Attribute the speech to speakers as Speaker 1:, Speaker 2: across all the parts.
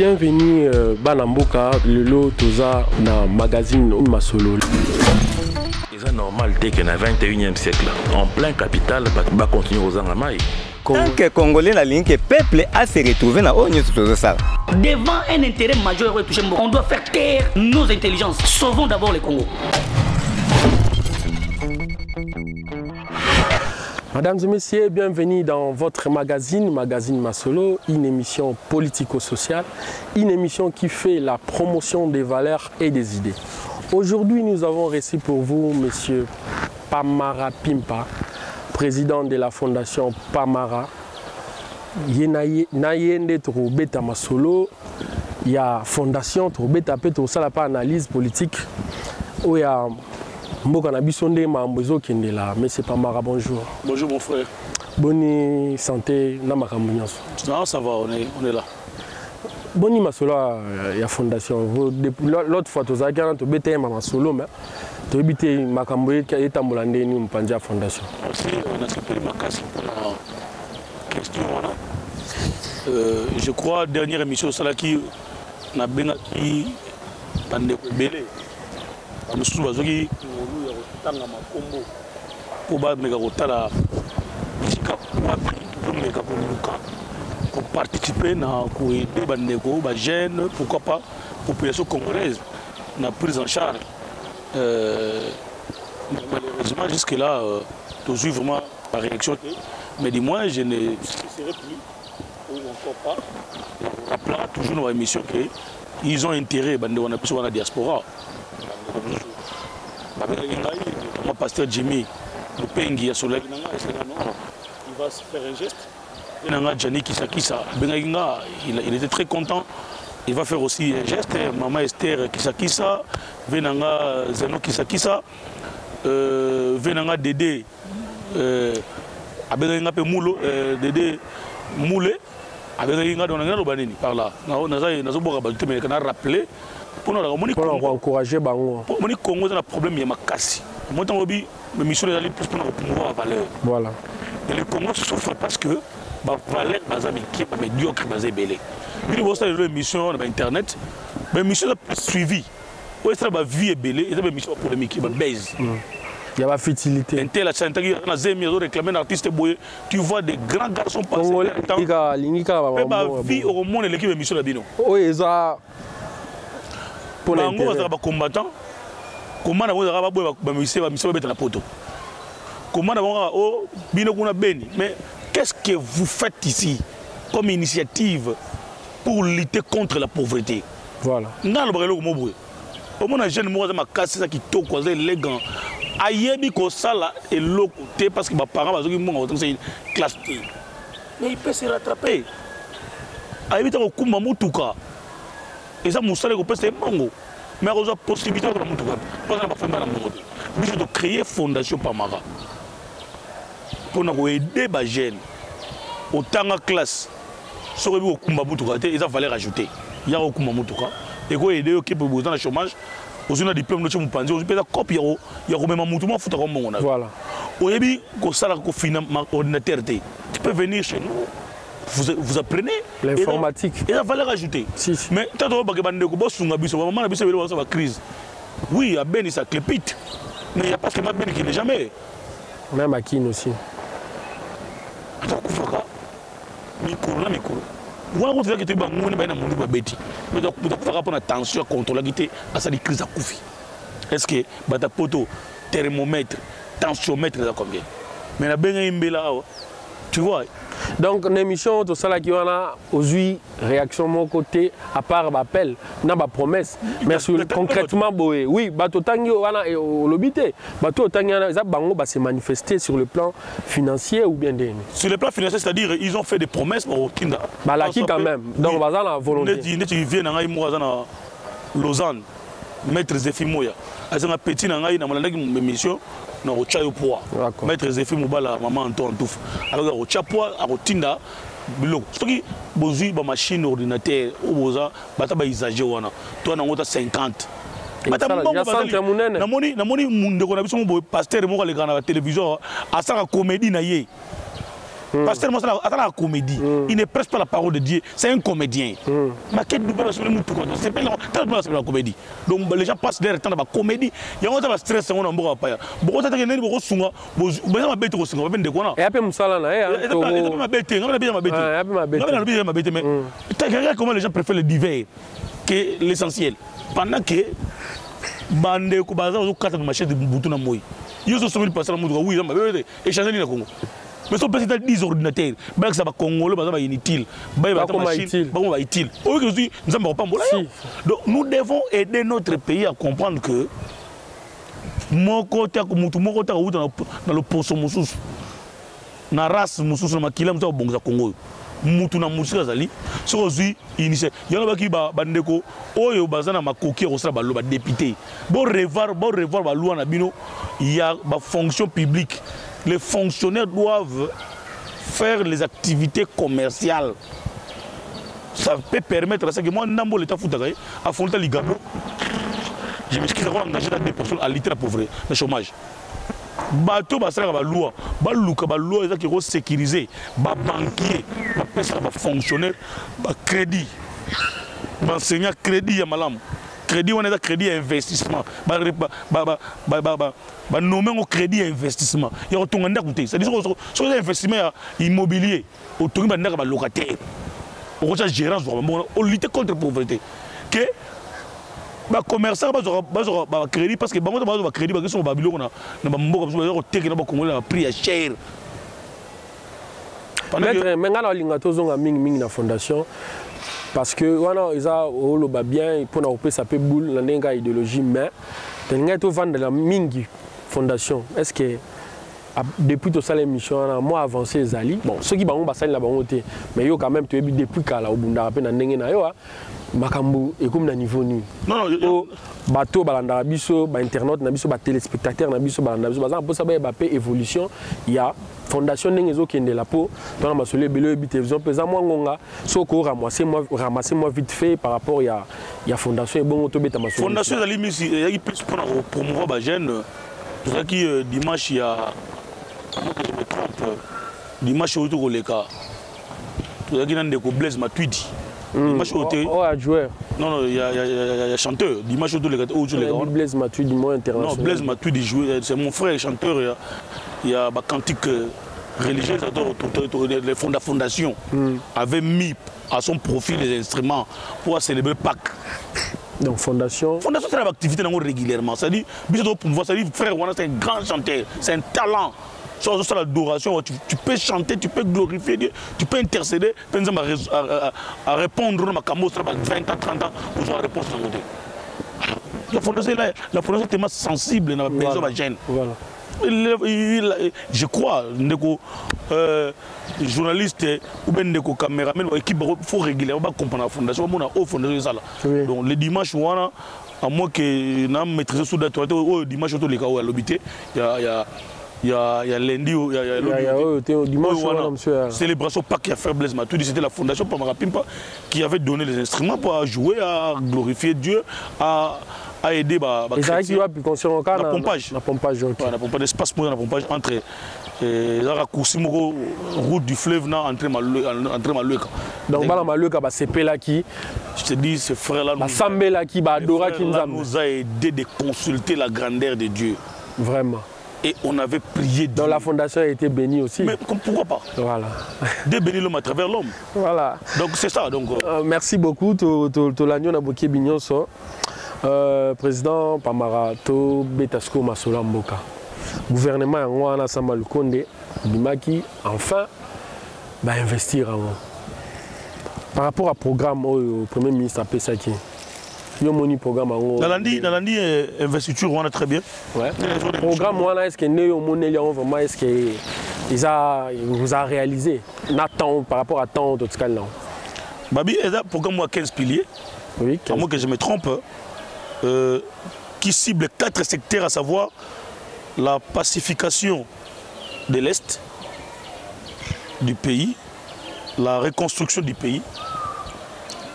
Speaker 1: Bienvenue Banamboka, le lot Toza na magazine Masolo.
Speaker 2: C'est normal dès que dans le 21e siècle, en plein capital, va continuer aux Angamai.
Speaker 3: Tant que Congolais la ligne que peuple a se retrouvé dans ça.
Speaker 4: Devant un intérêt majeur, on doit faire taire nos intelligences. Sauvons d'abord les Congos.
Speaker 1: Mesdames et messieurs, bienvenue dans votre magazine Masolo, une émission politico-sociale, une émission qui fait la promotion des valeurs et des idées. Aujourd'hui, nous avons reçu pour vous M. Pamara Pimpa, président de la fondation Pamara. Nayende Trobeta Masolo, il y a fondation Trobeta Peto, ça n'a pas analyse politique. Où il y a Mbokanabi Mambozo Kendela, mais c'est Pamara, bonjour.
Speaker 5: Bonjour mon frère.
Speaker 1: Bonne santé, Namakamounyas.
Speaker 5: Non, ça va, on est là.
Speaker 1: Bonne Masolo, il y a fondation. L'autre fois, tu as dit que tu as Masolo, mais tu as dit que tu as dit que tu as fondation.
Speaker 5: Aussi, on a supprimé ma casse pour la question. Je crois, dernière émission, c'est là qui a bien qui a belé. Nous sommes tous pour participer pour aider les jeunes, pourquoi pas la population congolaise, n'a prise en charge. Malheureusement, jusque-là, toujours vraiment la réaction. Mais du moins, je ne serai plus, ou encore pas, rappelant toujours dans l'émission qu'ils ont intérêt à la diaspora. Moi, pasteur Jimmy, le Pengi, il va se faire un geste. Il était très content. Il va faire aussi un geste. Maman Esther Kisakisa, Venanga Zeno Kisakisa, Venanga Dédé, Abenga Moulo, Dédé Moulé, Abenga Donanga par là. On a rappelé. Pour
Speaker 1: encourager Bango.
Speaker 5: Pour le Congo, il y a un problème, il y a un casse. Moi, je mission est plus pour pouvoir la valeur.
Speaker 1: Voilà.
Speaker 5: Et le Congo souffre parce que la valeur est médiocre, est belle. Puis, vous avez une mission sur Internet, mais une mission suivie. Où est-ce que la vie est belle? Et c'est une mission polémique, qui baise.
Speaker 1: Il y a la fertilité.
Speaker 5: Tu vois des grands garçons passer. Vie au monde, l'équipe de mission de Bino.
Speaker 1: Oui, ça.
Speaker 5: Pour les combattants, comment on a mission de la poto? Comment on a mais qu'est-ce que vous faites ici comme initiative pour lutter contre la pauvreté?
Speaker 1: Voilà.
Speaker 5: Au moins, jeune moi, ma casse ça qui toque les gants. Ayebi ko sala et l'autre côté parce que mes parents ont une classe. Mais il peut se rattraper. Ayebi ta ko kumba mutuka. Et ça, Moussa, c'est Mango. Mais on a la possibilité de créer une fondation Pamara pour aider les jeunes autant de classe. Si on a une valeur ajoutée, il y a un et on aider ceux qui ont besoin de chômage. On a un diplôme de chômage, on a une copie, il y a un mouvement qui est voilà. On a un ordinateur. Tu peux venir chez nous. Vous apprenez
Speaker 1: l'informatique
Speaker 5: et la valeur ajoutée. Si. Mais tant que crise. Oui, il y a Ben ça clépite. Mais il n'y a pas que Ben qui n'est jamais.
Speaker 1: Même à Kin aussi.
Speaker 5: Est-ce que la poto, thermomètre, tensiomètre, combien? Mais la Ben tu vois.
Speaker 1: Donc, l'émission, tout ça qui a aujourd'hui réaction de mon côté, à part l'appel, n'a pas promesse. Mais concrètement, oui, bateau tangi et au lobité, bateau tangi va se manifester sur le plan financier ou bien des.
Speaker 5: Sur le plan financier, c'est-à-dire ils ont fait des promesses pour Kinda.
Speaker 1: Bah là qui quand même. Donc on va dans la volonté.
Speaker 5: Tu viens dans Lausanne, maître Zefimoya, as un petit dans la mission. Non, au tcha poids. Maître Zéphine Moubala, maman Antoine Touf. Alors, au tcha poids, à Rotinda, bilo. Ce qui est une machine ordinateur, ou boza, bataba isagé wana. Toi, on a 50. Namoni monde qu'on a vu son pasteur mo les gars na télévision, à ça comédie na yé. Pasteur Moussa attend la comédie. Il ne presse pas la parole de Dieu. C'est un comédien. Mais quel double sur le mouton c'est pas la comédie. Donc les gens passent leur temps dans la comédie. Il y a un stress on a beaucoup pas. Beaucoup de gens beaucoup sunga. Beaucoup bête au sunga. Ben de quoi
Speaker 1: Et après Moussa là,
Speaker 5: ma bête. On a bien ma bête. On a bien ma bête. Mais regarde comment les gens préfèrent le divers que l'essentiel. Pendant que bande ko baza au quatre machine de butu na moyi. Yo so someli passer la mutu oui ça m'a échanger na Congo. Mais son président 10 ordinateurs, bah ça va Congolais, bah ça va inutile, bah ça va machine, bah on va utile. Aujourd'hui, nous sommes pas bon. Donc nous devons aider notre pays à comprendre que mon côté comme tout mon côté dans le poisson moussous, na race moussous na makila moussa bon za Congo. Mutu na musika zali so ozui initié yana baki ba bandeko oyo bazana makoki osala ba loba député bon revoir ba loi na bino il y a ba fonction publique les fonctionnaires doivent faire les activités commerciales ça peut permettre à ça que moi nambo l'état foutaga à fond ligabo je me suis engagé dans des personnes à lutter la pauvreté le chômage bateau basala ba loi ba luka ba loi ça qui va sécuriser ba banquier ba personne ba fonctionnaire ba crédit ba enseignant crédit ya malam crédit on est crédit investissement ba nommer au crédit investissement ya otonga ndako te c'est à dire sur investissement immobilier otongi ba ndaka ba locataire on va gérer on lutter contre la pauvreté que ba commerçant ba crédit parce que bango ba crédit ba sont ba biloko na ba mboka ba teke na ba congolais na prix cher.
Speaker 1: Maître menga linga tozonga mingi na fondation parce que wana isa olo ba bien pour na opé ça peut boule na ndenga idéologie mais tenga to vendre la mingi fondation est-ce que depuis tout ça l'émission moi avancé zali bon ceux qui bango basali la bango té mais yo quand même tu depuis kala obunda rapé na ndenge na yo makambu et comme na niveau ni non bateau balanda biso ba internaute na biso ba téléspectateurs na biso balanda biso bazan pour ça ba évolution il y a fondation ndenge zo kende la po dans ma solé belo télévision pesa moi ngonga soko ramasser moi vite fait par rapport il y a fondation et bon to beta ma
Speaker 5: fondation zali misi il plus pour promouvoir ba jeune tout ça qui dimanche il y a je me trompe dimanche autour au leka tout ça qui n'a de Blaise Matuidi dimanche autour
Speaker 1: joueur
Speaker 5: non il y a chanteur dimanche autour les
Speaker 1: Blaise Matuidi moi international
Speaker 5: non Blaise Matuidi joueur c'est mon frère chanteur il y a ba cantique religieux les fondations avait mis à son profit les instruments pour célébrer Pâques.
Speaker 1: Donc fondation
Speaker 5: c'est une activité régulièrement, c'est-à-dire frère Wana c'est un grand chanteur, c'est un talent. Sur l'adoration, tu peux chanter, tu peux glorifier Dieu, tu peux intercéder, à répondre à ma camo, 20 ans, 30 ans, pour avoir réponse à côté. La fondation est tellement sensible dans la maison de Gênes. Voilà. Je crois, journaliste ou bien des caméramans, l'équipe faut régulièrement comprendre la fondation. Donc le dimanche, à moins que nous maîtrisions sous la toilette, le dimanche, il y a lundi, il y a dimanche, célébration Pâques qui a fait Blaise Matuidi, c'était la fondation Pamara Pimpa qui avait donné les instruments pour jouer, à glorifier Dieu, à aider la pompage. La pompage d'espace pour la pompage entre la raccourci route du fleuve entre Malueka.
Speaker 1: Donc Malueka c'est là qui
Speaker 5: je te dis ce frère là
Speaker 1: nous
Speaker 5: a aidé de consulter la grandeur de Dieu.
Speaker 1: Vraiment.
Speaker 5: Et on avait prié Dieu.
Speaker 1: Donc la fondation a été bénie aussi.
Speaker 5: Mais pourquoi pas?
Speaker 1: Voilà.
Speaker 5: De bénir l'homme à travers l'homme.
Speaker 1: Voilà.
Speaker 5: Donc c'est ça. Donc,
Speaker 1: merci beaucoup. Tolanyo Naboké Bignonso. Président Pamara to Betasko Masola Mboka. Gouvernement Yangoana Samal Konde Bimaki enfin va investir en par rapport au programme au Premier ministre Pesaki. Yo moni programme en
Speaker 5: Nalandi investiture on a très bien.
Speaker 1: Ouais. Programme on a est-ce que néo monnaie vraiment est-ce que vous a réalisé n'attend par rapport à temps de tout là.
Speaker 5: Babi est un programme à 15 piliers. Oui, 15. À moins que je me trompe. Qui cible 4 secteurs, à savoir la pacification de l'Est du pays, la reconstruction du pays,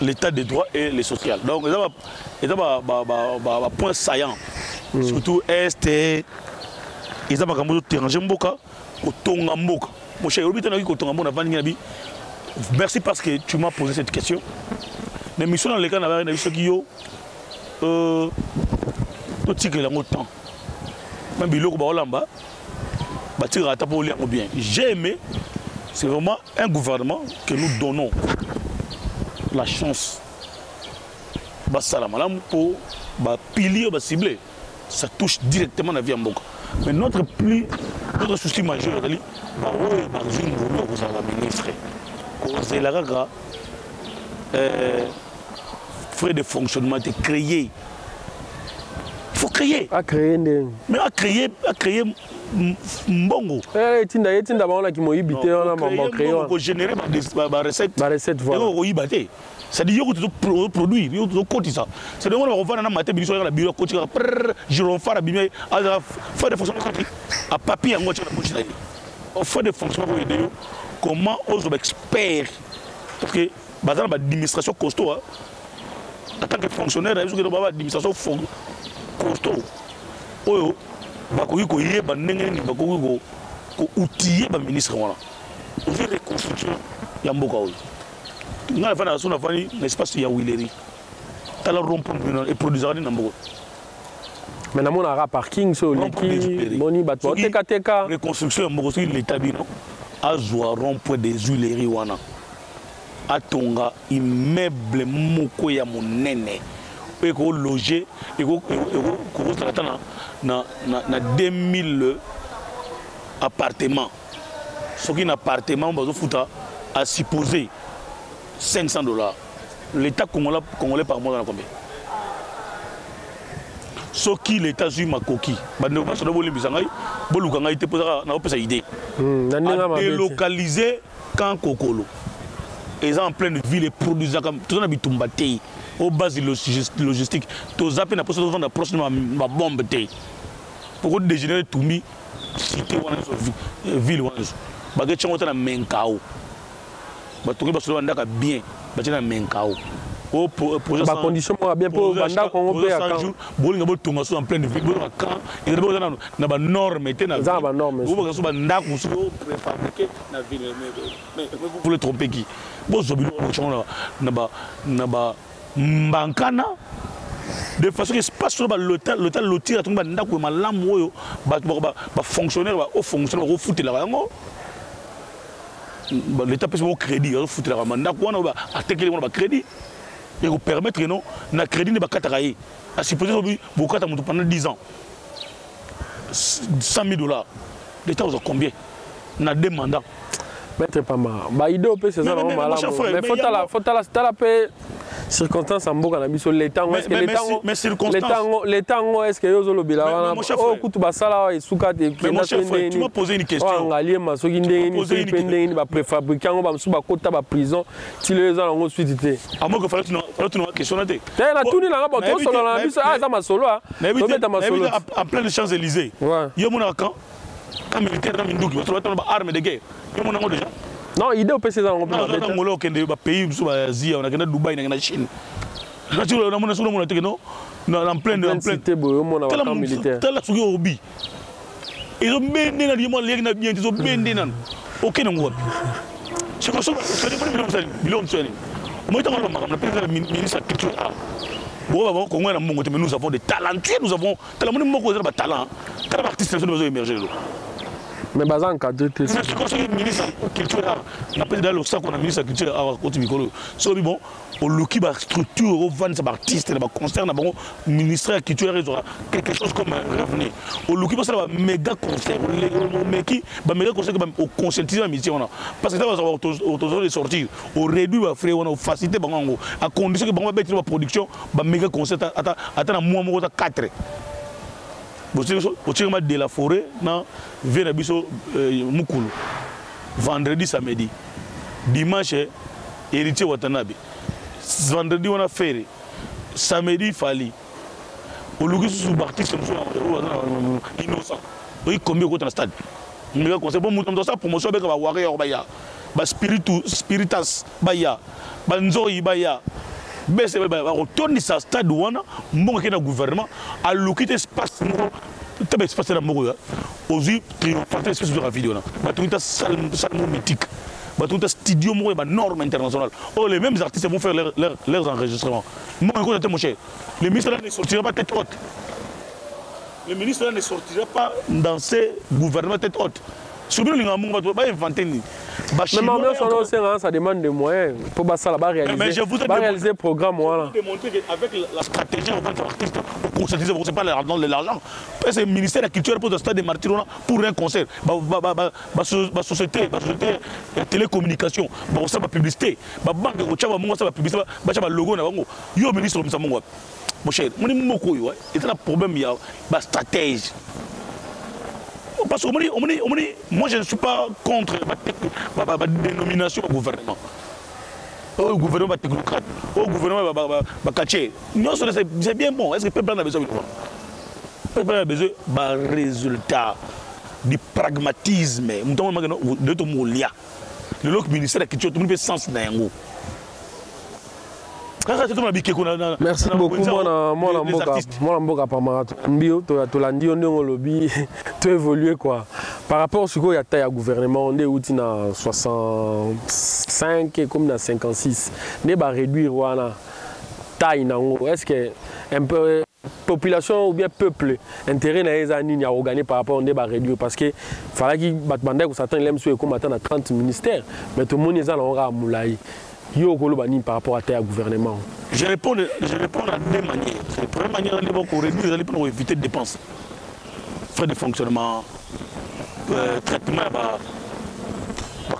Speaker 5: l'état des droits et les social. Donc, il y a un point saillant, surtout Est et il y a un terrain Mboka, au Tonga Mboka. mon cher, merci parce que tu m'as posé cette question. Mais mission dans les cas, on a vu ceux qui ont tout tigre là autant. Même biloko ba olamba, ba tigre à taper au bien. J'ai aimé, c'est vraiment un gouvernement que nous donnons la chance. Ba salamalam pour ba pilier ba ciblé. Ça touche directement la vie en Mboka. Mais notre souci majeur, c'est que vous avez ministre. C'est la gaga. Frais de fonctionnement est créé. Il faut créer.
Speaker 1: À créer.
Speaker 5: Mais à créer mbongo.
Speaker 1: Tinda d'abord là qui m'a habité on a créé.
Speaker 5: Pour générer ma recette.
Speaker 1: Ma recette voilà.
Speaker 5: C'est-à-dire que tu produis, tu cotises ça. C'est-à-dire qu'on va dans matin, il y a la bureau, je renfare, faire des fonctionnements à papier, on fait des fonctionnements comment on est expert. Parce que dans l'administration costaud, en tant que fonctionnaire, il y a une administration costaud. Il y a un outillé le ministre. Il y a une reconstruction. Il y a un beaucoup. Il y a un espace qui est Willery. Il y a un rond-point et produisant des nombres.
Speaker 1: Mais il y a un parking sur l'équipe. La
Speaker 5: reconstruction, l'État a un rond-point des Willery. A Tonga, immeuble moko ya monene. Et qu'on loger, et qu'on na 2000 appartements. Ce qui est un appartement, a supposé $500. L'État congolais par mois dans combien? Ce qui l'État suit ma coquille. Délocaliser quand Kokolo. Ils sont en pleine ville et produisent comme tout le monde au base logistique. Tout ça peut être la prochaine bombe. Pour dégénérer tout mis cité ville baguette changement na menkao. Ba tout ba bien ba na menkao. Au projet
Speaker 1: ba condition bien pour banda ko on peut à
Speaker 5: quand bolinga bo tunga so en pleine ville bo quand il bo na ba norme té na
Speaker 1: ba norme
Speaker 5: bo so ba ndako so préfabriqué na ville mais vous voulez tromper qui bo zobilo na ba mbankana de façon que espace sur l'hôtel lotir tout ba ndako malamu oyo ba fonctionnaire ba au fonctionnaire au foutre la yango l'État peut se crédit au foutre la ndako wana ba attaquer ba crédit et vous permettre non na crédit ne pas kataraye à supposer beaucoup pendant 10 ans $100,000 l'État vous a combien na 2 mandats
Speaker 1: maître Pama ba idée au c'est ça vraiment malade mais faut la paix circonstances en boka na biso l'état est-ce que l'état est-ce que yozo lobila wana o kutu basala et sukate
Speaker 5: tu m'as posé une question
Speaker 1: ngali masoki ndenge ni ba préfabriquer ngo ba musu ba kota ba prison ti les gens ngo suite té
Speaker 5: amoko fallait tu une question na té
Speaker 1: na tuni na ba to solo na biso ah ça ma solo ah to meta ma solo
Speaker 5: en plein Champs-Élysées yo mona quand militaire na minduki ba ba arme de guerre yo mona ngo déjà.
Speaker 1: Non, idée au PC dans
Speaker 5: le pays, on a Dubaï, on a Chine. En plein militaire. Ils ont bien ils ont bien ok non. C'est comme ça nous avons des talentueux, nous avons talent. Quel artiste nous avons émergé.
Speaker 1: Mais basé en cadre de
Speaker 5: c'est comme ça que ministre culture n'a pas dans le sac qu'on a ministre culture à côté micro so bon au loki ba structure au vendre ça artiste ba concert na bon ministère culture ils aura quelque chose comme revenu au loki ça ba méga concert mais qui ba méga concert au conscientiser mission on parce que ça va autorisé de sortir au réduit ba frais on faciliter bango à condition que bango ba mettre production ba méga concert attends mois mo 4 Vous de la forêt, non, Mukulu. Vendredi, samedi. Dimanche, héritier Watanabe. Vendredi, on a fait. Samedi, Fali. Au lieu de se battre, innocent. Oui, combien de stade? C'est bon, nous avons promotion avec la warrior Baya. Spiritas Baya. Banzoi Baya. Mais c'est retourner sa stade où on a un gouvernement à l'occuper espace tu as espace dans Mogoya. Aujourd'hui, triomphateur espèce de la vidéo là. Tu as salle mythique. Tu as studio Mogoya, norme internationale. Oh, les mêmes artistes vont faire leurs enregistrements. Moi, mon cher, le ministre ne sortira pas tête haute. Le ministre ne sortira pas dans ces gouvernements tête haute. Sur le monde, on va inventer.
Speaker 1: Mais ça demande des moyens pour réaliser le programme.
Speaker 5: Je vais démontrer qu'avec la stratégie en tant qu'artiste, on ne conscientise pas l'argent. C'est le ministère de la Culture pour le stade de Martyrs pour un concert. La société, la télécommunication, la publicité, la banque, la publicité, le logo. Le ministre de la mon cher, il y a un problème, il y a une stratégie. Parce que moi je ne suis pas contre la dénomination au gouvernement. Au gouvernement technocrate, au gouvernement caché. Non, c'est bien bon. Est-ce que le peuple a besoin de quoi? Le peuple a besoin d'un résultat, du pragmatisme. De tout le monde. Le ministère de la Culture, tout le monde fait sens dans le
Speaker 1: merci beaucoup. Moi, tu évolues quoi. Par rapport à ce qu'il y a taille gouvernement, on est où dans 65 comme dans 56. On va réduire la taille. Est-ce que un peu population ou bien peuple intérêt dans les années à organiser par rapport on va réduire parce que fallait qu'il battre certains l'aiment sur comme attendre 30 ministères mais tout le monde est là on va moulaï. Par rapport à tes gouvernement.
Speaker 5: Je réponds à deux manières. La première manière, c'est pour éviter de dépenses. Frais de fonctionnement, traitement,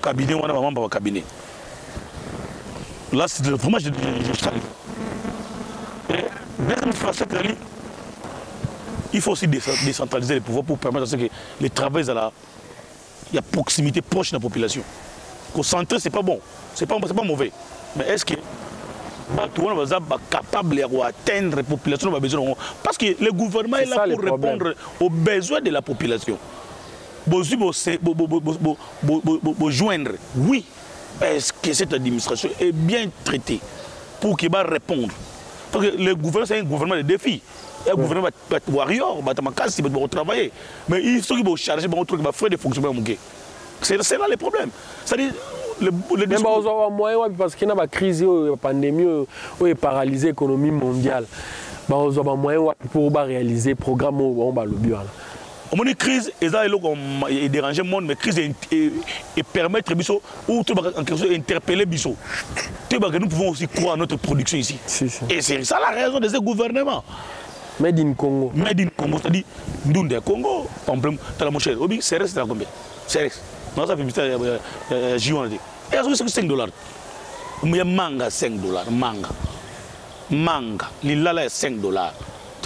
Speaker 5: cabinet, on a cabinet. Là, c'est vraiment, je salue. Deuxième facette, il faut aussi décentraliser les pouvoirs pour permettre à ce que les travailleurs il y a proximité proche de la population. Concentrer, c'est pas bon. C'est pas mauvais. Mais est-ce que tout le monde est capable d'atteindre la population? Parce que le gouvernement est là pour répondre aux besoins de la population. Joindre. Oui. Est-ce que cette administration est bien traitée pour qu'il va répondre? Parce que le gouvernement, c'est un gouvernement de défis. Un gouvernement warrior, il va travailler. Mais il faut qu'il charger, il va faire des fonctionnements. C'est là le problème. C'est-à-dire,
Speaker 1: mais parce qu'il y a une crise, une pandémie, qui paralyse l'économie mondiale. Il y a un moyen pour réaliser le programme où on va le bureau.
Speaker 5: On a une crise, et déranger le monde, mais crise et permettre ou interpeller Bissot. Nous pouvons aussi croire à notre production ici. Et c'est ça la raison de ce gouvernement.
Speaker 1: Made in Congo.
Speaker 5: Made in Congo, c'est-à-dire, Ndunde Congo, t'as mon cher, Obi, c'est resté à combien? C'est non, ça fait il y a J1. Et à ce que $5. Il y a manga $5. Manga. L'ilala est $5.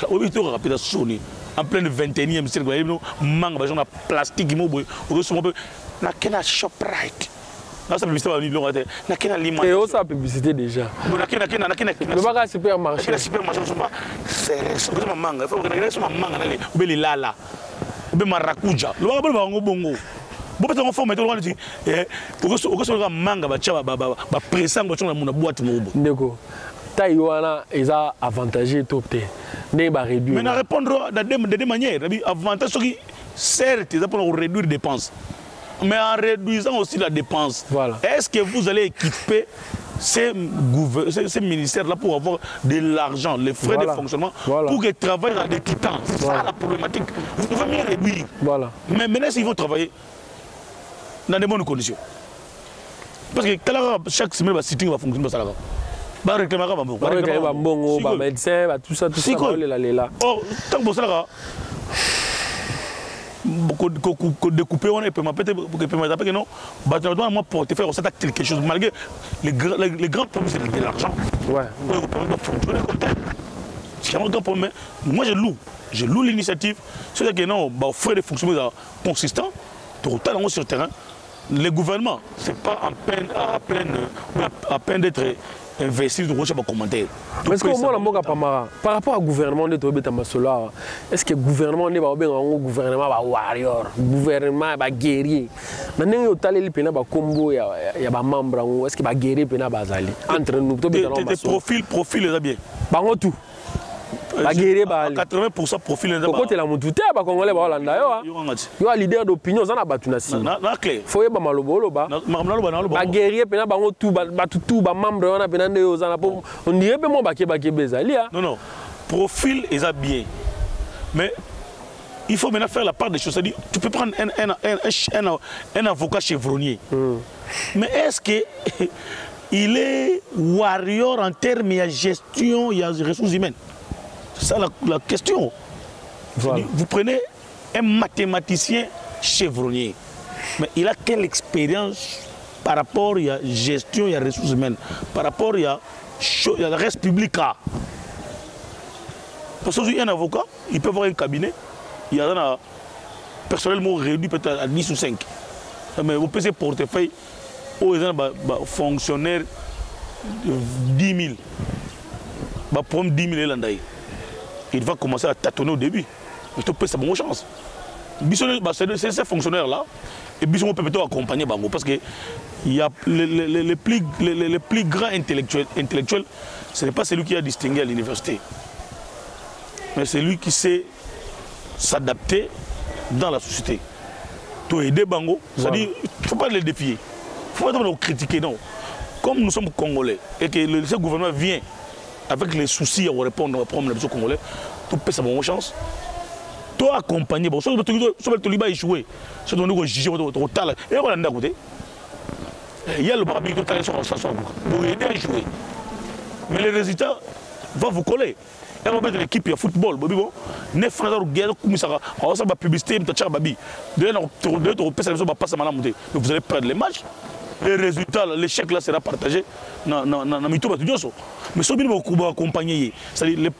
Speaker 5: Obi, tu as rappelé Sony. En plein 21e siècle, manga, genre plastique, na kena Shoprite. Là, ça publicité na kena Lima.
Speaker 1: Et ça publicité déjà.
Speaker 5: Na kena.
Speaker 1: Le baga supermarché.
Speaker 5: Supermarché, c'est manga. Il faut que tu manga, ou l'ilala, ou maracuja. Le baga ba bongo. Si vous avez un peu de manga, vous boîte.
Speaker 1: D'accord. Taïwana est avantagé tout le temps.
Speaker 5: Mais on répondra de deux manières. Avantage, certes, c'est pour réduire les dépenses. Mais en réduisant aussi la dépense, est-ce que vous allez équiper ces ministères-là pour avoir de l'argent, les frais de fonctionnement, pour qu'ils travaillent dans des quittances? C'est ça la problématique. Vous pouvez mieux réduire. Mais maintenant, s'ils vont travailler dans de bonnes conditions. Parce que chaque semaine, le sitting va fonctionner. Bah réclamer
Speaker 1: bon médecin, tout ça là.
Speaker 5: Oh, tant que ça découper on peut m'appeler que non bah moi portefeuille on s'attaque quelque chose malgré les grands problèmes c'est de l'argent. Ouais. C'est un grand problème. Moi je loue l'initiative. C'est que non bah frais de fonctionnement consistant totalement sur le terrain. Le gouvernement c'est pas à peine d'être investir de recherche commentaire.
Speaker 1: Est-ce que par rapport au gouvernement de Tobeta Masola, est-ce que le gouvernement n'est pas un gouvernement warrior, gouvernement guerrier? Maintenant, il y a un combo, il y a un membre, est-ce qu'il y a un guerrier entre nous?
Speaker 5: Des profils, les bien.
Speaker 1: Tout. Baguerre ba
Speaker 5: 80% profil
Speaker 1: Pourquoi tu la montouté ba congolais ba Hollanda yo a leader d'opinion ça na batuna si.
Speaker 5: Na clair.
Speaker 1: Faut ba malobolo ba. Baguerre pena bango tout ba tout ba membre wana pena nde ozana po on dirait pe mo ba bezali a.
Speaker 5: Non. Profil est bien. Mais il faut maintenant faire la part des choses. C'est-à-dire, tu peux prendre un avocat chevronnier. Mais est-ce qu'il est warrior en termes de gestion, il y a des ressources humaines? C'est ça la question. Voilà. Vous prenez un mathématicien chevronnier, mais il a quelle expérience par rapport à la gestion, il y a ressources humaines, par rapport à la reste publique? Parce qu'un avocat, il peut avoir un cabinet, il y a un personnellement réduit peut-être à 10 ou 5. Mais vous pouvez portefeuille, où il y a un fonctionnaire de 10 000. Pour 10 000, il va commencer à tâtonner au début. Mais tu peux sa bonne chance. C'est ces fonctionnaires-là, et puis on peut plutôt accompagner Bango. Parce que il y a les plus grands intellectuels, ce n'est pas celui qui a distingué à l'université. Mais c'est lui qui sait s'adapter dans la société. Pour aider Bango, c'est-à-dire, il ne faut pas le défier. Il ne faut pas le critiquer, non. Comme nous sommes Congolais et que ce gouvernement vient avec les soucis à répondre aux problèmes des Congolais, tu peux sa bonne chance. Toi accompagner, bon, si tu vas échouer, si tu vas juger, tu vas aller, et on va aller côté. Il y a le barbier qui est sur pour aider à jouer. Mais les résultats vont vous coller. Et on va mettre l'équipe de football. Bon, 9 francs de comme ça, on va publicité, on va babi. Vous allez perdre les matchs. Les résultats, l'échec là sera partagé. Mais si on va accompagner, c'est-à-dire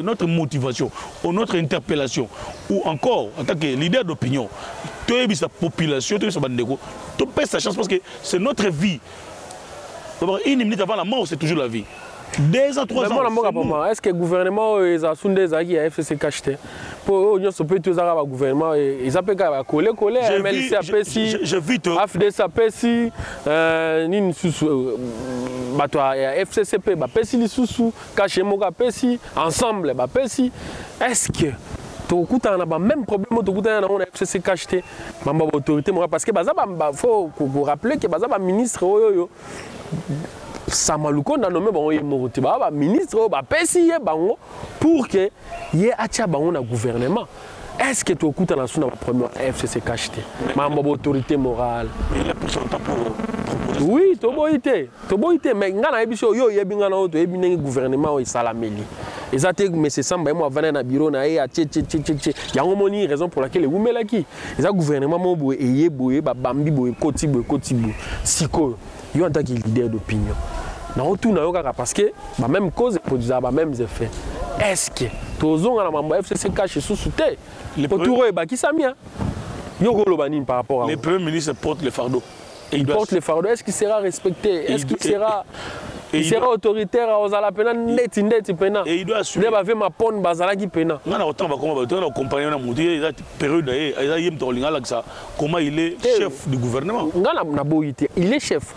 Speaker 5: notre motivation, ou notre interpellation, ou encore en tant que leader d'opinion, tu as vu sa population, tu as vu sa bande de go, tu perds sa chance parce que c'est notre vie. Une minute avant la mort, c'est toujours la vie. 2 ans, 3 ans.
Speaker 1: Est-ce que le gouvernement a sondé à FCC cacheté pour nous peut tous avoir gouvernement ils appellent coller MLC APC AFDC APC nin sous bato FCCP APC li sous caché moka APC ensemble APC. Est-ce que tu as le même problème tu as le FCC cacheté autorité parce que faut vous rappeler que le ministre Samaluko a nommé le ministre pour que y ait un gouvernement. Est-ce que tu as écouté la première FCC cacheté? Autorité morale. Oui, tu as été. Mais il y a un gouvernement qui est mais c'est ça, moi, je vais bureau, il y a une raison pour laquelle vous mettez là. Il y a un gouvernement qui est Bambi, Kotibu, Siko. Il y a un leader d'opinion. Parce que la même cause produit les mêmes effets. Est-ce que tu as un FCC caché sous soutien? Le
Speaker 5: Premier ministre porte le fardeau.
Speaker 1: Il porte le fardeau. Est-ce qu'il sera respecté? Est-ce qu'il sera... Il sera autoritaire aux Alapena, et il doit assumer. Il va ma ponne bazalaki pena.
Speaker 5: Comment il est chef du gouvernement?
Speaker 1: Il est chef.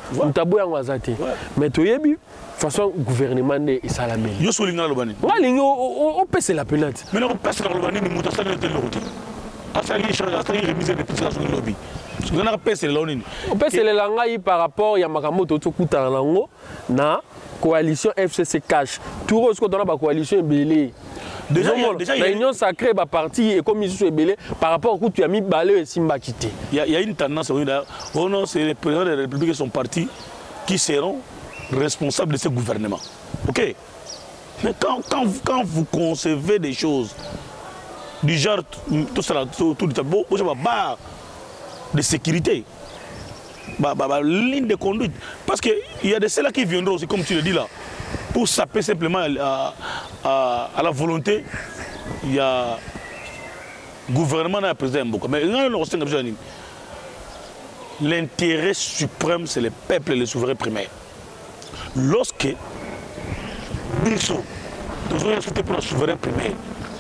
Speaker 1: Mais tu as vu, de toute façon, le gouvernement est salamé.
Speaker 5: Il y a un lobani.
Speaker 1: On peut se la pénalité.
Speaker 5: Mais on peut se la lobani, mais on peut se la lobani.
Speaker 1: On peut se la par rapport à Makamoto Tokutango na coalition FCC Cash. Tout ce qu'on a la coalition belé. Déjà l'union sacrée ba parti et comme ils sont belé par rapport au tu as mis balé et Simba quitté.
Speaker 5: Il y a une tendance oh non, c'est les présidents de la République et son parti qui seront responsables de ce gouvernement. OK. Mais quand vous concevez des choses du genre tout ça tout le tableau de sécurité, ligne de conduite, parce qu'il y a de ceux-là qui viendront aussi, comme tu le dis là, pour saper simplement à la volonté. Il y a gouvernement et président Mboko. Mais l'intérêt suprême, c'est le peuple et le souverain primaire. Lorsque Bissot, nous avons sauté pour le souverain primaire,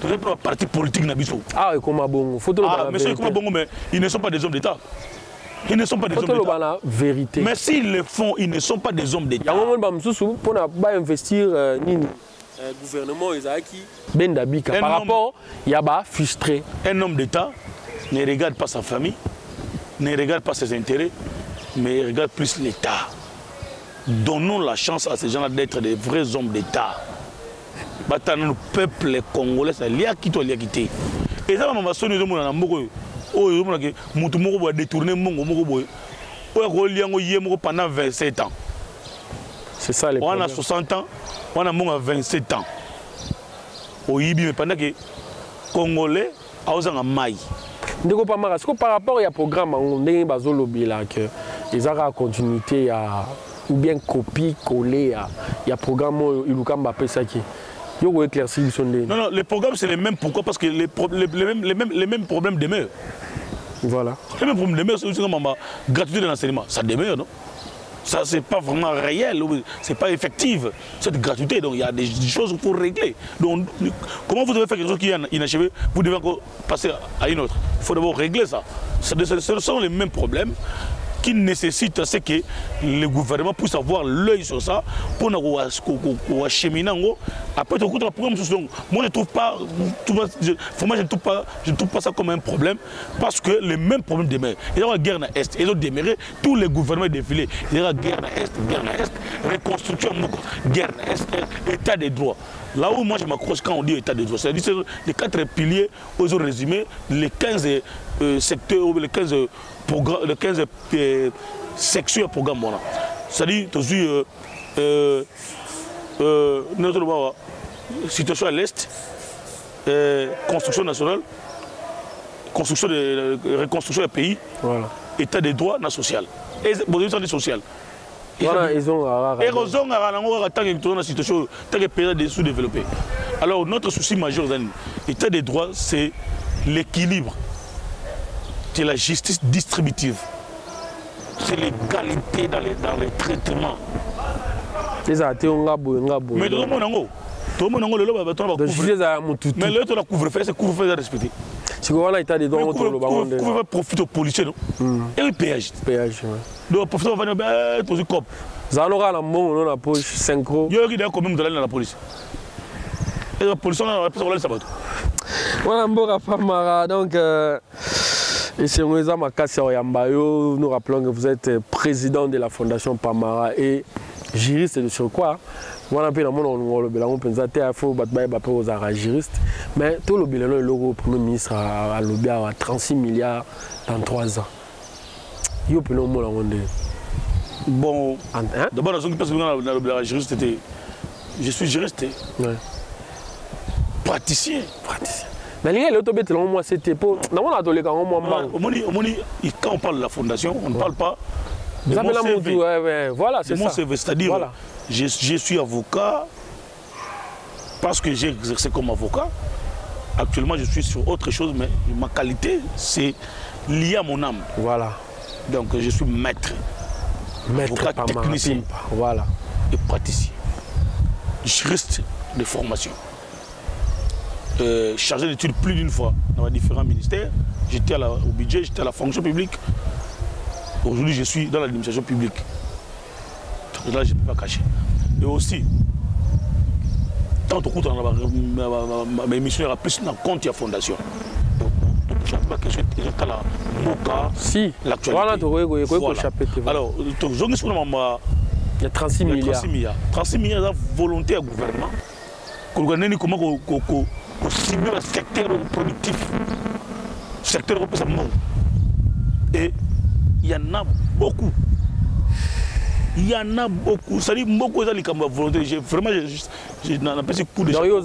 Speaker 5: nous avons pour le parti politique Nabiso.
Speaker 1: Ah, comment bon?
Speaker 5: Mais ils ne sont pas des hommes d'État. Ils ne sont pas des hommes d'État.
Speaker 1: Vérité.
Speaker 5: Mais s'ils le font, ils ne sont pas des hommes d'État.
Speaker 1: Il y a un moment pour investir gouvernement Ezaki Bendabika par rapport il y a frustré.
Speaker 5: Un homme d'État ne regarde pas sa famille, ne regarde pas ses intérêts, mais il regarde plus l'État. Donnons la chance à ces gens-là d'être des vrais hommes d'État. Le peuple congolais, c'est lié à qui toi lié à quitter. Et ça, on va sonner les gens qui détourner pendant 27 ans.
Speaker 1: C'est ça les
Speaker 5: problèmes. On a 60 ans, on a 27 ans. Mais pendant que les Congolais ont maille.
Speaker 1: Est-ce que par rapport au programme, on est que ils ont la continuité ou bien copie, coller, il y a un programme il y a Mbappé Saki. Non, non, les programmes c'est les mêmes. Pourquoi? Parce que les mêmes problèmes demeurent. Voilà.
Speaker 5: Les mêmes problèmes demeurent, c'est comme la gratuité de l'enseignement. Ça demeure, non? Ça, c'est pas vraiment réel, c'est pas effectif, cette gratuité. Donc, il y a des choses qu'il faut régler. Donc, comment vous devez faire quelque chose qui est inachevé? Vous devez encore passer à une autre. Il faut d'abord régler ça. Ce sont les mêmes problèmes qui nécessitent que le gouvernement puisse avoir l'œil sur ça pour nous acheminer. Après, tout le programme. Moi, je ne trouve pas, je ne trouve pas ça comme un problème parce que les mêmes problèmes demeurent. Il y a la guerre dans l'Est, ils ont demeuré, tous les gouvernements défilés. Il y a la guerre dans l'Est, reconstruction, guerre dans l'Est, état des droits. Là où moi je m'accroche quand on dit état de droit, c'est-à-dire les 4 piliers, ils ont résumé les 15 secteurs, les 15 sections programmes. C'est-à-dire, notre situation à l'Est, construction nationale, reconstruction des pays, voilà. État des droits, social. Et social.
Speaker 1: Voilà, ils ont
Speaker 5: une situation tant que pays est sous-développé. Alors notre souci majeur, l'état des droits, c'est l'équilibre, c'est la justice distributive, c'est l'égalité dans les traitements. Mais tout le monde mais l'autre la couvre-feu, c'est couvre-feu à respecter.
Speaker 1: Si on a état des droits,
Speaker 5: on profite aux policiers, non? Et le péage. Donc, profite on va venir poser cop.
Speaker 1: Zanora la mon, on a poche synchro.
Speaker 5: Il y a qui d'ailleurs quand même dans la police. Et la police on a pas sur le sabat.
Speaker 1: Voilà Mbora Famara, donc et c'est Moïsa Makassi Oyambayo, nous rappelons que vous êtes président de la Fondation Pamara et juriste de surcroît. Voilà un peu dans mon bilan, on pense à il faut battre aux juristes. Mais tout le bilan, le Premier ministre a lobby à 36 milliards dans 3 ans. Il y a un monde.
Speaker 5: Bon, d'abord, la juriste était. Je suis juriste. Ouais. Praticien. Mais les autobés, c'était pour. Quand on parle de la fondation, on ne parle pas. De mon CV.
Speaker 1: Voilà, c'est ça.
Speaker 5: C'est-à-dire, voilà. Je suis avocat parce que j'ai exercé comme avocat. Actuellement, je suis sur autre chose, mais ma qualité, c'est lié à mon âme.
Speaker 1: Voilà.
Speaker 5: Donc, je suis maître. Avocat technicien.
Speaker 1: Voilà.
Speaker 5: Et praticien. Juriste de formation. Chargé d'études plus d'une fois dans différents ministères. J'étais au budget, j'étais à la fonction publique. Aujourd'hui, je suis dans l'administration publique. Là, je ne peux pas cacher. Et aussi, tant au cours de ma émission, il y a plus dans compte de la fondation. Je ne sais pas que j'étais à la MOCA,
Speaker 1: si,
Speaker 5: l'actualité. Voilà. Alors,
Speaker 1: il y a 36 milliards.
Speaker 5: 36 milliards de volonté au gouvernement. Comment cibler le secteur productif. Le secteur représentant. Et il y en a beaucoup. Il y en a beaucoup. Ça dit beaucoup de volonté. Vraiment, je n'en ai pas ce coup de
Speaker 1: chapeau.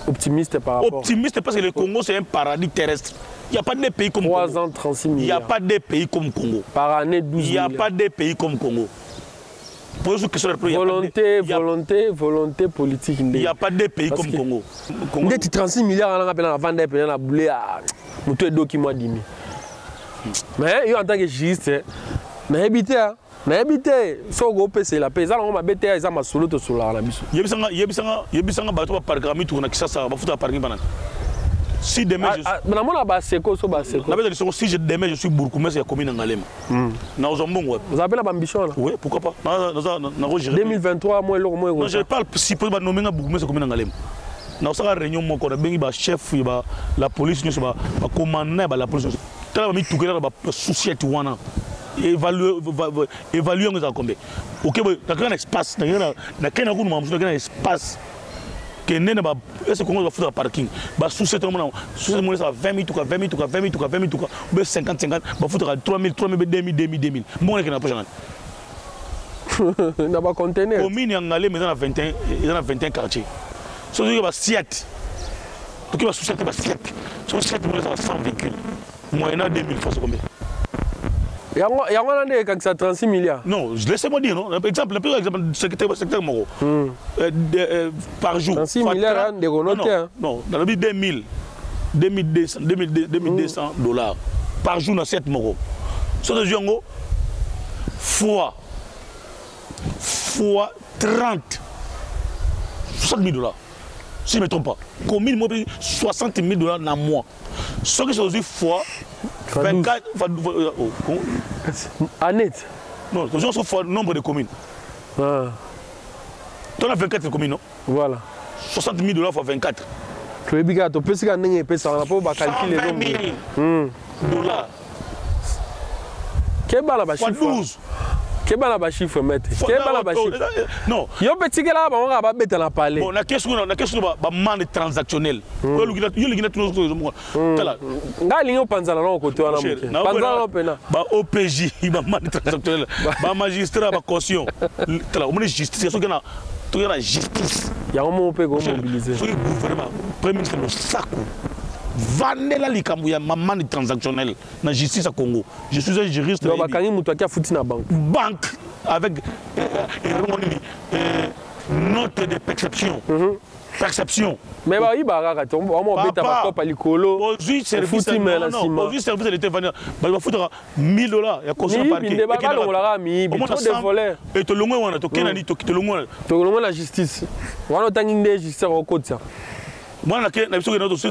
Speaker 1: Optimiste par rapport.
Speaker 5: Optimiste parce que le Congo, c'est un paradis terrestre. Il n'y a pas de pays comme
Speaker 1: 3
Speaker 5: Congo.
Speaker 1: ans, 36 milliards.
Speaker 5: Il n'y a pas de pays comme Congo.
Speaker 1: Par année, 12 milliards.
Speaker 5: Il n'y a pas de pays comme Congo.
Speaker 1: Volonté politique.
Speaker 5: Il n'y a pas de pays comme Congo.
Speaker 1: Il y a 36 milliards à la vente des pays à bouler à tout les documents d'imi. Mais en tant que juriste, mais habiter. Mais habiter, si on c'est la paix, on va habiter, ils ont solo sur la bisu.
Speaker 5: Il y a bateau par Grammy, tourne qui ça va foutre à Paris banane. Si demain je suis... Si demain je suis bourgmestre, il y a commune en Ngalema.
Speaker 1: Vous avez l'ambition là?
Speaker 5: Oui, pourquoi pas.
Speaker 1: 2023, moi,
Speaker 5: non, je parle si vous pouvez nommer un bourgmestre commune en Ngalema. Dans cette réunion, il y a chef, la police, il y a commandant, la police. Il y a tout le souci. Évaluons les combien. Ok, il y a un espace. Il y a un espace. Est-ce qu'on va foutre un parking? Sous cette moment, ça va 20 000, 20 000, 20 000, 20 000, 50, 50, va foutre 3 000, 3 000, 2 000, 2 000, 2 000. Moi, je n'ai pas
Speaker 1: il n'y a pas de conteneur.
Speaker 5: Commune en Ngalema, il y a 21 quartiers. Si il y a 7, il y a 7, il y a 100 véhicules. Moyennant 2 000 fois, c'est combien?
Speaker 1: Il y a 36 milliards.
Speaker 5: Non, laissez-moi dire, non. Exemple, secteur Moro. Par jour.
Speaker 1: 36 milliards de renotés.
Speaker 5: Non, dans le but 2200 $. Par jour dans 7 Moro. Ce que je dis, fois 30, 60 000 $. Si je ne me trompe pas. Combien de 60 000 $ dans un mois. Ce que je dis, fois 24.
Speaker 1: À net.
Speaker 5: Non, c'est fois nombre de communes. Tu as 24 communes, non?
Speaker 1: Voilà.
Speaker 5: 60 000 $ fois 24.
Speaker 1: Tu peux calculer le
Speaker 5: nombre. $.
Speaker 1: Quel bas là-bas?
Speaker 5: Fois 12.
Speaker 1: Quel bas là-bas chiffre, maître? Quel bas là-bas chiffre?
Speaker 5: Non.
Speaker 1: Il y a un petit gars là-bas, on va mettre la parler.
Speaker 5: Bon, la question de manne transactionnelle. Il y a tout OPJ, il y a manne transactionnelle. Magistrat, caution. Il y a justice.
Speaker 1: Il y a un moment où on peut mobiliser.
Speaker 5: Le gouvernement, le Premier ministre, le sac. Vanella likambu ya manne transactionnelle dans la justice à Congo. Je suis un juriste. Banque avec note de perception. Perception.
Speaker 1: Mais il y a
Speaker 5: aujourd'hui service de l'État, il va foutre 1 000 $. Il y a caution parquet. Et tu
Speaker 1: la justice.
Speaker 5: Moi, je suis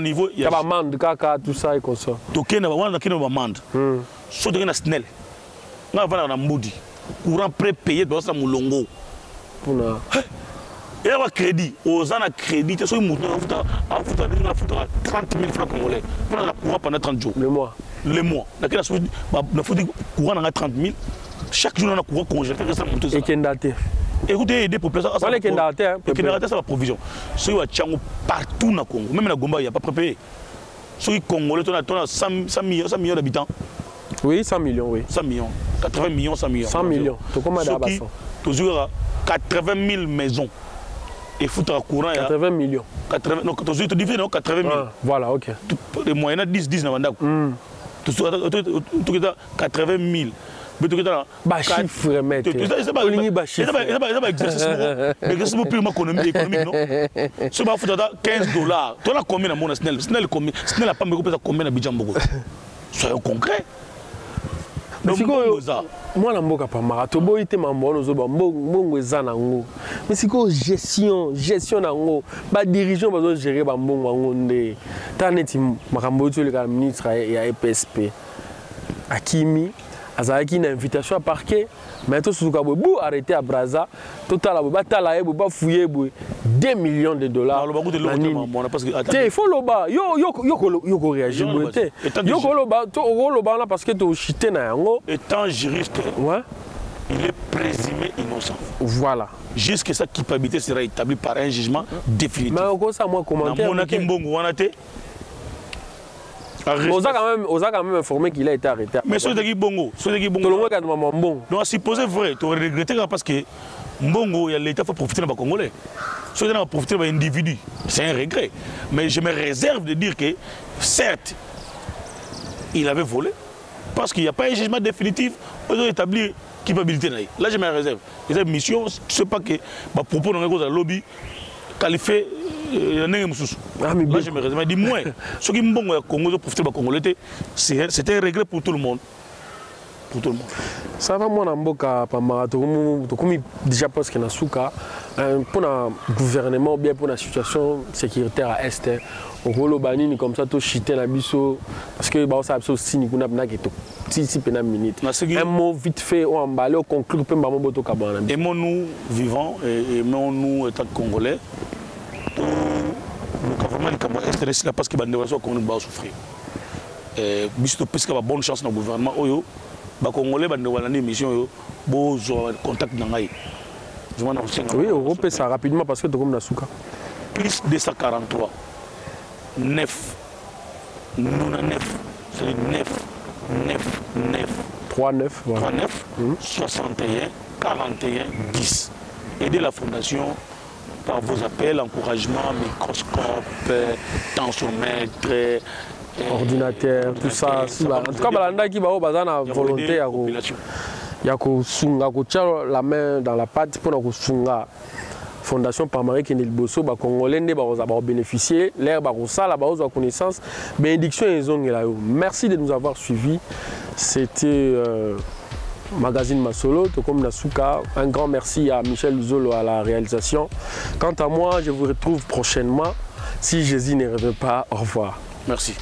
Speaker 5: niveau.
Speaker 1: Il y a des mandes, tout ça et comme ça.
Speaker 5: Il y a des mandes. Il y a des snell. Il y a des moudi. Courant prépayé dans sa moulongo. Il y a un crédit. Aux ans de crédit, il y a 30 000 francs congolais. Il y a courant pendant 30 jours.
Speaker 1: Le mois.
Speaker 5: Le mois. Il y a courant dans 30 000. Chaque jour, on a courant congé.
Speaker 1: Et qui est daté.
Speaker 5: Écoutez, des populations.
Speaker 1: Ça
Speaker 5: c'est la provision. Ceux qui ont partout dans le Congo, même dans Gomba, il n'y a pas préparé. Ceux qui Congolais, on a 100 millions d'habitants.
Speaker 1: Oui, 100 millions, oui.
Speaker 5: 100 millions. 80 millions, 100 millions.
Speaker 1: 100 millions. Tu comment d'abord ça?
Speaker 5: Toujours 80 000 maisons. Et foutre à courant.
Speaker 1: 80 millions.
Speaker 5: 80, non, tu dis non, 80 000.
Speaker 1: Voilà, ok.
Speaker 5: Les moyens 10 dans le tu 80 000.
Speaker 1: Bah chiffre maître.
Speaker 5: C'est pas exercice purement économique, non? C'est pas foutre 15 $. Tu as combien dans mon Snell? Snell n'a pas combien dans Bidjan Bogo. Soyons concrets.
Speaker 1: Moi la mboka pa marato boy te mambono zo ba mbongo ezana ngo. Mais siko gestion na ngo ba dirigeant ba zo gérer ba mbongo ngo nde. Ta neti makambo to le ministre ya EPSP. Akimi azaki une invitation à parquet mais tout ce que arrêté à Brazza total ba fouiller 2 millions de $. Il faut le bas yo réagir yo lo ba parce que tu chité na yango
Speaker 5: étant juriste il est présumé innocent.
Speaker 1: Voilà.
Speaker 5: Jusqu'à sa culpabilité sera établie par un jugement définitif.
Speaker 1: Mais ça moi commentaire. On a quand même informé qu'il a été arrêté.
Speaker 5: Mais ce qui est bongo. Tout le monde donc supposé vrai, tu aurais regretté parce que Mbongo, l'État faut profiter des Congolais. Si on a profité des individus, c'est un regret. Mais je me réserve de dire que, certes, il avait volé, parce qu'il n'y a pas un jugement définitif pour établir culpabilité. Là, je me réserve. Et cette mission, je ne sais pas que ma propos dans le lobby qualifié. Là, je me réserve. Dis-moi, ce qui Mbongo a Congo profiter des Congolais, c'était un regret pour tout le monde. Pour tout le monde.
Speaker 1: Ça va, moi, Namboka, déjà parce que Nasuka, pour le gouvernement, bien pour la situation sécuritaire à Est, au rôle banini comme ça, tout chité na biso parce que ça a aussi ni kuna bna keto. Si pena minute. Un mot vite fait ou emballé au conclure pe mbamo boto kabana.
Speaker 5: Aimons-nous vivants et aimons-nous état congolais. Le gouvernement est resté là parce que bande waso qu'on va souffrir. Bisto parce que bonne chance dans le gouvernement oyo ba congolais bande wala ni mission yo bo contact na ngai.
Speaker 1: Oui, Europe ça rapidement parce que tu comme Nasuka.
Speaker 5: Plus 243 9 c'est 9
Speaker 1: 39 voilà.
Speaker 5: 39 61 41 10. Aidez la fondation par vos appels, encouragements, microscope, tensiomètre,
Speaker 1: ordinateur, tout ça. En tout cas, balanda qui va au bazar na volonté ya ko sunga ko tia la main dans la pâte pour ko sunga fondation Pamari qui est le bosso ba congolais ne ba bénéficier l'air ba ko sala ba ozo connaissance bénédiction ezongela yo. Merci de nous avoir suivis. C'était Magazine Masolo, tout comme Nasuka. Un grand merci à Michel Zolo à la réalisation. Quant à moi, je vous retrouve prochainement. Si Jésus ne revient pas, au revoir.
Speaker 5: Merci.